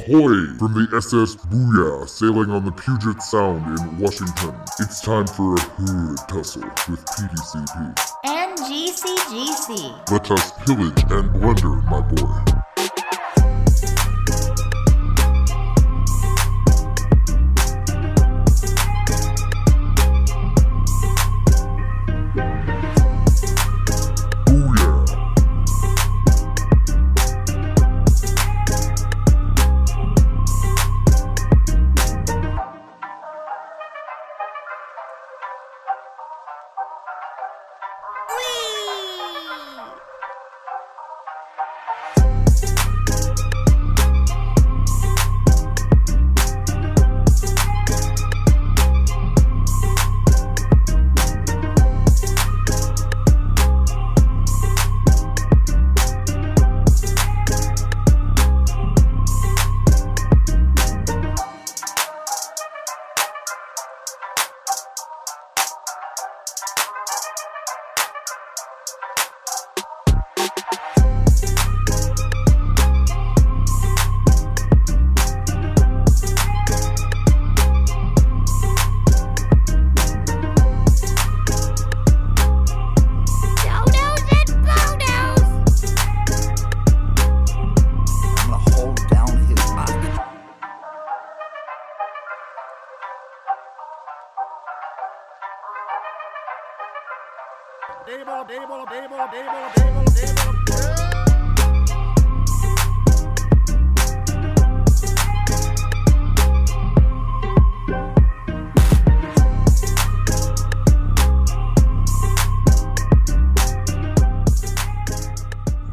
Ahoy! From the SS Booyah, sailing on the Puget Sound in Washington. It's time for a hood tussle with PDCP and GCGC. Let us pillage and plunder, my boy.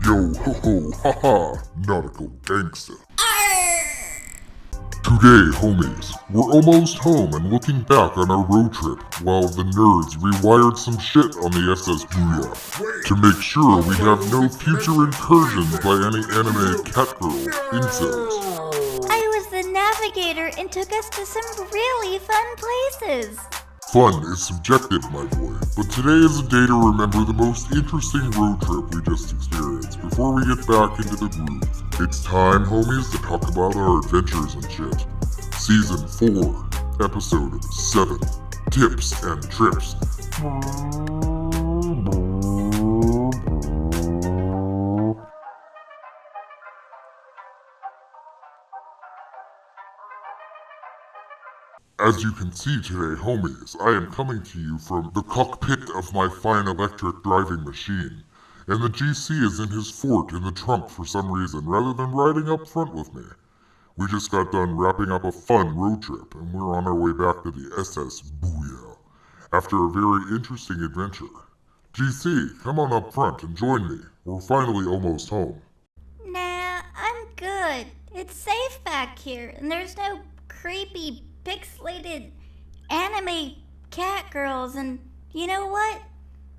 Yo ho ho ha ha, nautical gangsta. Today, homies, we're almost home and looking back on our road trip while the nerds rewired some shit on the SS Booyah to make sure we have no future incursions by any anime catgirl incels. I was the navigator and took us to some really fun places. Fun is subjective, my boy, but today is a day to remember the most interesting road trip we just experienced before we get back into the groove. It's time, homies, to talk about our adventures and shit. Season 4, Episode 7, Tips and Trips. As you can see today, homies, I am coming to you from the cockpit of my fine electric driving machine, and the GC is in his fort in the trunk for some reason, rather than riding up front with me. We just got done wrapping up a fun road trip, and we're on our way back to the SS Booyah, after a very interesting adventure. GC, come on up front and join me. We're finally almost home. Nah, I'm good. It's safe back here, and there's no creepy pixelated anime cat girls, and you know what?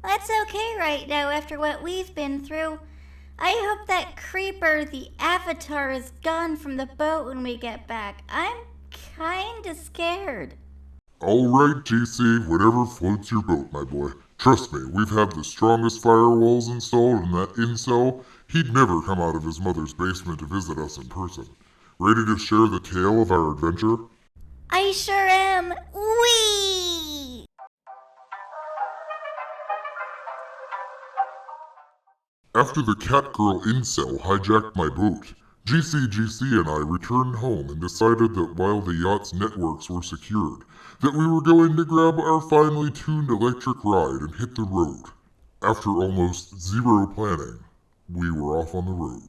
That's okay right now after what we've been through. I hope that creeper, the Avatar, is gone from the boat when we get back. I'm kinda scared. Alright, GC, whatever floats your boat, my boy. Trust me, we've had the strongest firewalls installed, and that incel, he'd never come out of his mother's basement to visit us in person. Ready to share the tale of our adventure? I sure am. Whee! After the catgirl incel hijacked my boat, GCGC and I returned home and decided that while the yacht's networks were secured, that we were going to grab our finely tuned electric ride and hit the road. After almost zero planning, we were off on the road.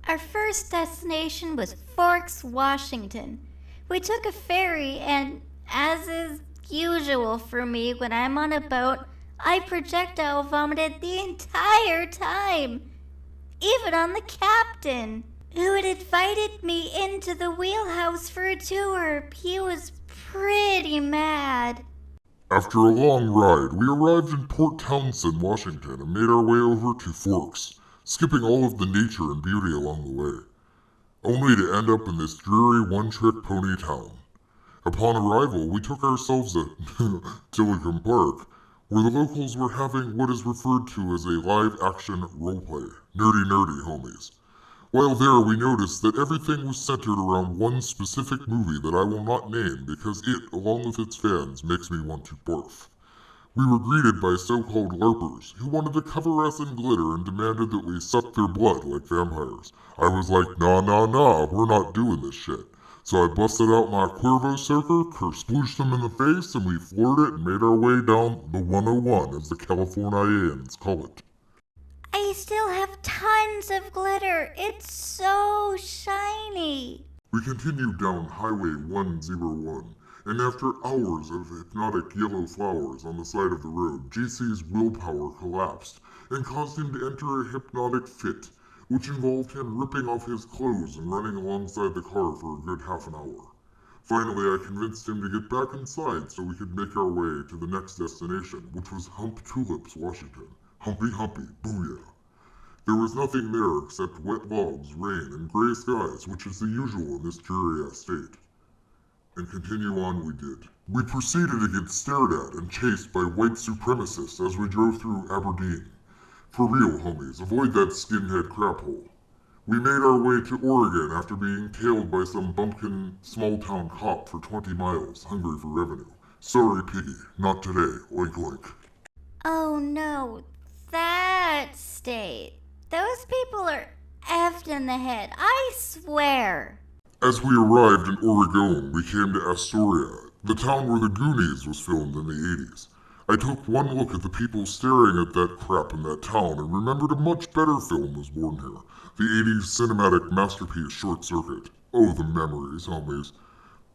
Our first destination was Forks, Washington. We took a ferry, and as is usual for me when I'm on a boat, I projectile vomited the entire time, even on the captain, who had invited me into the wheelhouse for a tour. He was pretty mad. After a long ride, we arrived in Port Townsend, Washington, and made our way over to Forks, skipping all of the nature and beauty along the way, only to end up in this dreary one-trick pony town. Upon arrival, we took ourselves to Tillicum Park, where the locals were having what is referred to as a live-action roleplay. Nerdy homies. While there, we noticed that everything was centered around one specific movie that I will not name because it, along with its fans, makes me want to barf. We were greeted by so-called LARPers who wanted to cover us in glitter and demanded that we suck their blood like vampires. I was like, nah, we're not doing this shit. So I busted out my Cuervo Soaker, kersplooshed them in the face, and we floored it and made our way down the 101, as the Californians call it. I still have tons of glitter. It's so shiny. We continued down Highway 101, and after hours of hypnotic yellow flowers on the side of the road, GC's willpower collapsed and caused him to enter a hypnotic fit, which involved him ripping off his clothes and running alongside the car for a good half an hour. Finally, I convinced him to get back inside so we could make our way to the next destination, which was Hump Tulips, Washington. Humpy, booyah. There was nothing there except wet logs, rain, and gray skies, which is the usual in this dreary-ass state. And continue on we did. We proceeded to get stared at and chased by white supremacists as we drove through Aberdeen. For real, homies, avoid that skinhead crap hole. We made our way to Oregon after being tailed by some bumpkin small-town cop for 20 miles, hungry for revenue. Sorry, Piggy, not today, oink oink. Oh no, that state. Those people are effed in the head, I swear. As we arrived in Oregon, we came to Astoria, the town where The Goonies was filmed in the 80s. I took one look at the people staring at that crap in that town and remembered a much better film was born here, the 80s cinematic masterpiece Short Circuit. Oh, the memories, homies.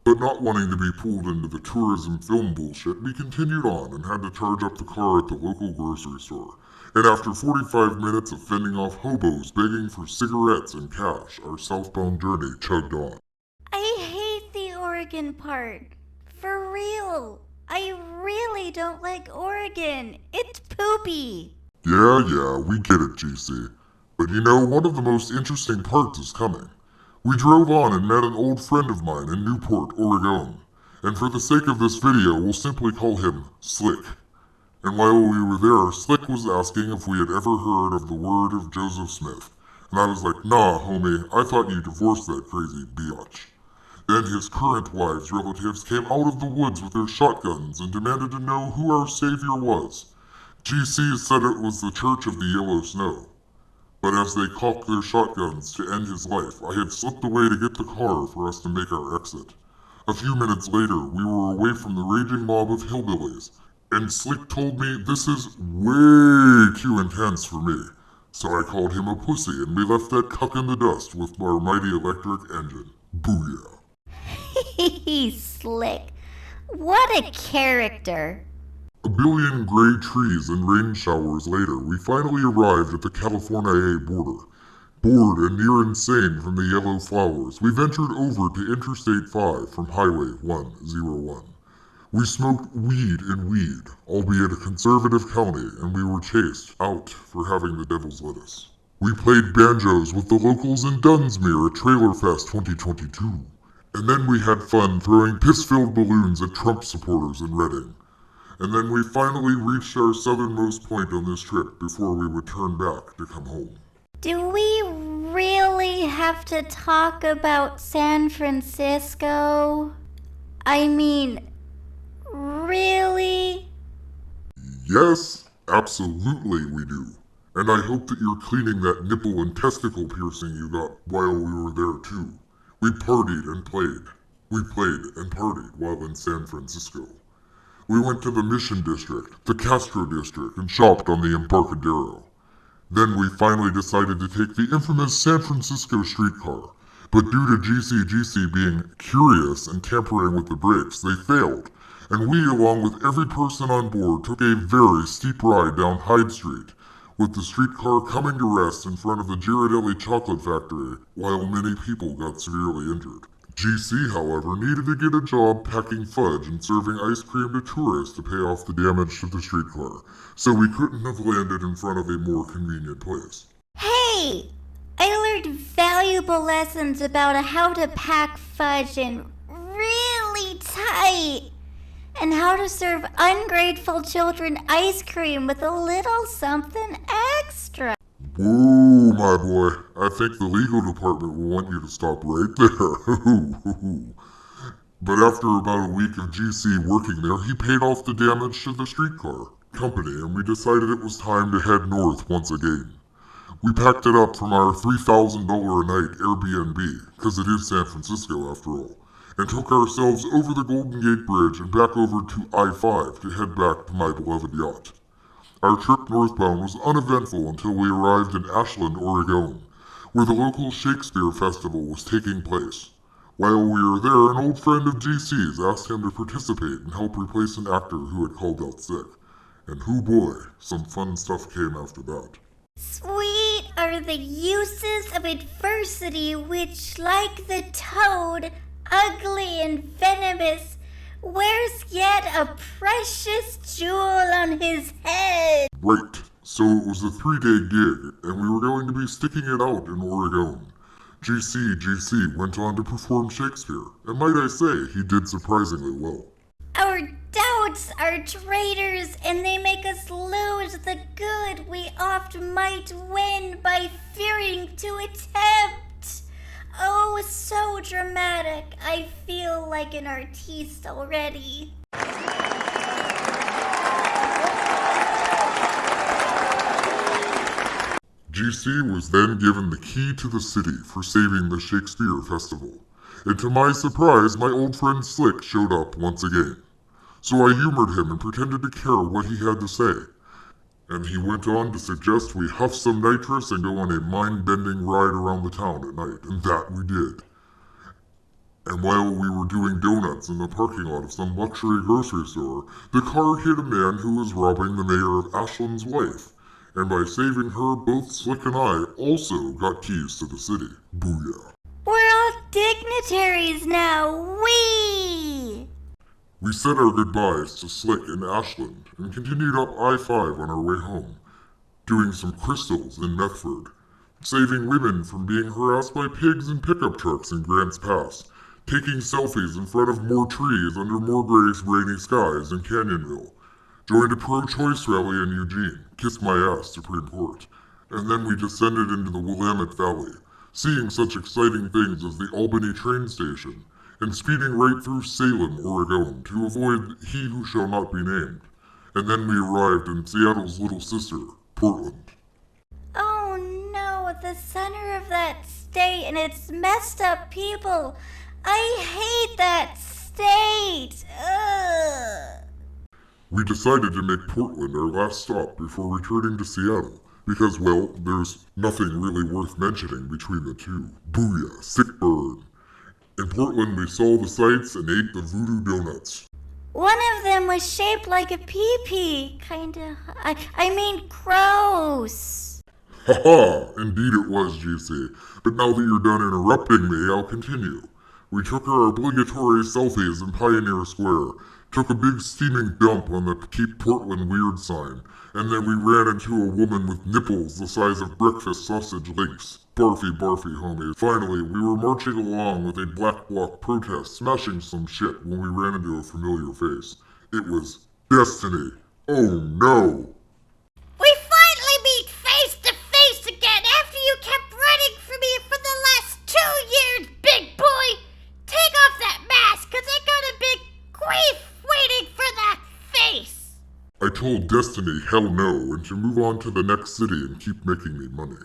But not wanting to be pulled into the tourism film bullshit, we continued on and had to charge up the car at the local grocery store. And after 45 minutes of fending off hobos begging for cigarettes and cash, our southbound journey chugged on. I hate the Oregon part. For real. I really don't like Oregon. It's poopy. Yeah, we get it, GC. But you know, one of the most interesting parts is coming. We drove on and met an old friend of mine in Newport, Oregon. And for the sake of this video, we'll simply call him Slick. And while we were there, Slick was asking if we had ever heard of the word of Joseph Smith. And I was like, nah, homie, I thought you divorced that crazy biatch. Then his current wife's relatives came out of the woods with their shotguns and demanded to know who our savior was. GC said it was the Church of the Yellow Snow. But as they cocked their shotguns to end his life, I had slipped away to get the car for us to make our exit. A few minutes later, we were away from the raging mob of hillbillies, and Slick told me this is way too intense for me. So I called him a pussy and we left that cuck in the dust with our mighty electric engine. Booyah. Slick. What a character. A billion gray trees and rain showers later, we finally arrived at the California border. Bored and near insane from the yellow flowers, we ventured over to Interstate 5 from Highway 101. We smoked weed in Weed, albeit a conservative county, and we were chased out for having the devil's lettuce. We played banjos with the locals in Dunsmuir at Trailer Fest 2022. And then we had fun throwing piss-filled balloons at Trump supporters in Reading. And then we finally reached our southernmost point on this trip before we would turn back to come home. Do we really have to talk about San Francisco? I mean, really? Yes, absolutely we do. And I hope that you're cleaning that nipple and testicle piercing you got while we were there too. We partied and played. We played and partied while in San Francisco. We went to the Mission District, the Castro District, and shopped on the Embarcadero. Then we finally decided to take the infamous San Francisco streetcar, but due to GCGC being curious and tampering with the brakes, they failed, and we, along with every person on board, took a very steep ride down Hyde Street, with the streetcar coming to rest in front of the Ghirardelli chocolate factory, while many people got severely injured. GC, however, needed to get a job packing fudge and serving ice cream to tourists to pay off the damage to the streetcar, so we couldn't have landed in front of a more convenient place. Hey! I learned valuable lessons about how to pack fudge in really tight, and how to serve ungrateful children ice cream with a little something extra. Whoa, my boy, I think the legal department will want you to stop right there. But after about a week of GC working there, he paid off the damage to the streetcar company, and we decided it was time to head north once again. We packed it up from our $3,000 a night Airbnb, because it is San Francisco after all, and took ourselves over the Golden Gate Bridge and back over to I-5 to head back to my beloved yacht. Our trip northbound was uneventful until we arrived in Echelon, Oregon, where the local Shakespeare Festival was taking place. While we were there, an old friend of GC's asked him to participate and help replace an actor who had called out sick. And hoo boy, some fun stuff came after that. Sweet are the uses of adversity which, like the toad, ugly and venomous, wears yet a precious jewel on his head. Right, so it was a 3-day gig, and we were going to be sticking it out in Oregon. GC went on to perform Shakespeare, and might I say, he did surprisingly well. Our doubts are traitors, and they make us lose the good we oft might win by fearing to attempt. Oh, so dramatic. I feel like an artiste already. GC was then given the key to the city for saving the Shakespeare Festival, and to my surprise, my old friend Slick showed up once again. So I humored him and pretended to care what he had to say, and he went on to suggest we huff some nitrous and go on a mind-bending ride around the town at night, and that we did. And while we were doing donuts in the parking lot of some luxury grocery store, the car hit a man who was robbing the mayor of Ashland's wife. And by saving her, both Slick and I also got keys to the city. Booyah. We're all dignitaries now. We said our goodbyes to Slick and Ashland and continued up I-5 on our way home, doing some crystals in Methford, saving women from being harassed by pigs and pickup trucks in Grants Pass, taking selfies in front of more trees under more gray, rainy skies in Canyonville, joined a pro-choice rally in Eugene, kissed my ass Supreme Court, and then we descended into the Willamette Valley, seeing such exciting things as the Albany train station, and speeding right through Salem, Oregon, to avoid he who shall not be named. And then we arrived in Seattle's little sister, Portland. Oh no, the center of that state and its messed up people. I hate that state. Ugh. We decided to make Portland our last stop before returning to Seattle, because, well, there's nothing really worth mentioning between the two. Booyah, sick burn. In Portland, we saw the sights and ate the voodoo donuts. One of them was shaped like a pee-pee, kinda. I mean, gross. Haha, indeed it was, GC. But now that you're done interrupting me, I'll continue. We took our obligatory selfies in Pioneer Square, took a big steaming dump on the Keep Portland Weird sign, and then we ran into a woman with nipples the size of breakfast sausage links. Barfy, homies. Finally, we were marching along with a black bloc protest, smashing some shit when we ran into a familiar face. It was Destiny. Oh no! We finally meet face to face again after you kept running from me for the last 2 years, big boy! Take off that mask, cause I got a big queef waiting for that face! I told Destiny hell no and to move on to the next city and keep making me money.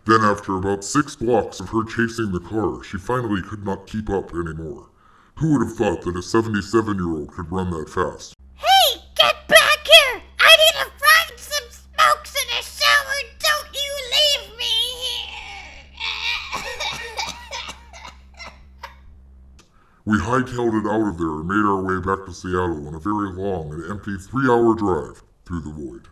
Then after about 6 blocks of her chasing the car, she finally could not keep up anymore. Who would have thought that a 77-year-old could run that fast? Hey, get back here! I need to find some smokes in a shower! Don't you leave me here! We hightailed it out of there and made our way back to Seattle on a very long and empty 3-hour drive through the void.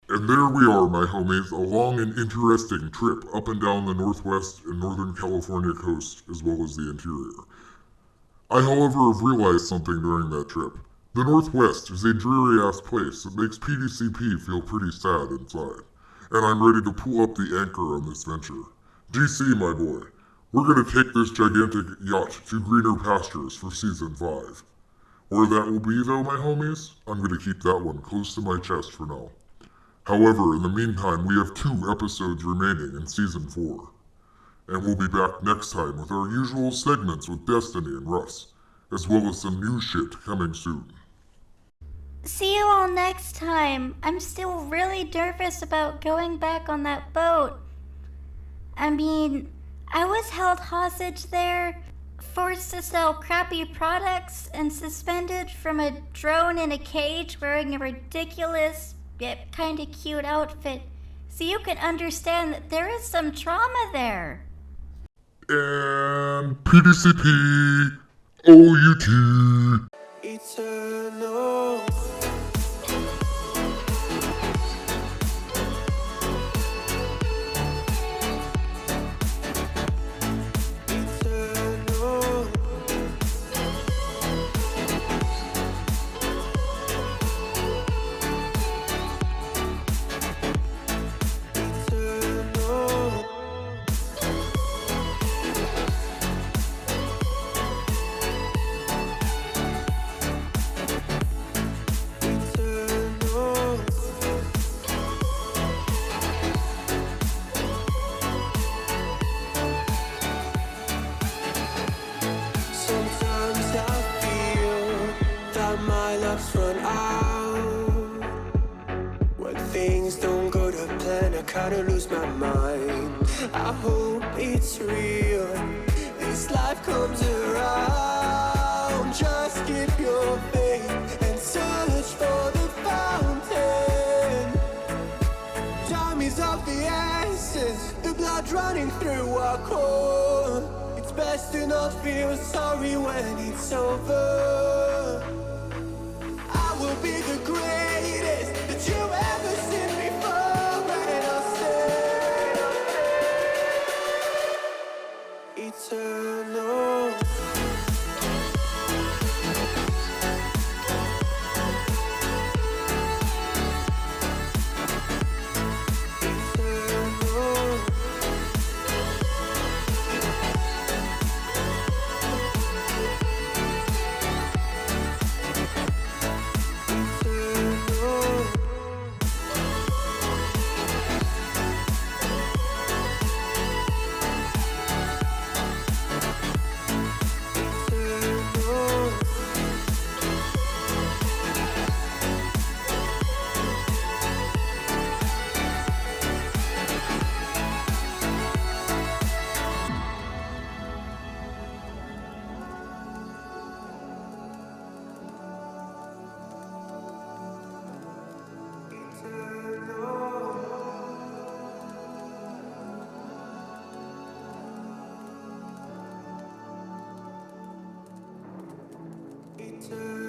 And there we are, my homies, a long and interesting trip up and down the Northwest and Northern California coast, as well as the interior. I, however, have realized something during that trip. The Northwest is a dreary-ass place that makes PDCP feel pretty sad inside. And I'm ready to pull up the anchor on this venture. GC, my boy, we're gonna take this gigantic yacht to greener pastures for Season 5. Where that will be though, my homies, I'm gonna keep that one close to my chest for now. However, in the meantime, we have 2 episodes remaining in Season 4. And we'll be back next time with our usual segments with Destiny and Russ, as well as some new shit coming soon. See you all next time. I'm still really nervous about going back on that boat. I mean, I was held hostage there, forced to sell crappy products, and suspended from a drone in a cage wearing a ridiculous yet kinda cute outfit. So you can understand that there is some trauma there. And PDCP, OUT. Eternal. Eternal. Eternal. Eternal. Sometimes I feel that my love's run out. When things don't go to plan, I kinda lose my mind. I hope it's real, this life comes around. Just keep your faith and search for the fountain. Time is of the essence, the blood running through our core. It's best to not feel sorry when it's over. I will be the greatest that you ever seen before, and I'll say eternal. Eternal. Eternal. Eternal. Eternal.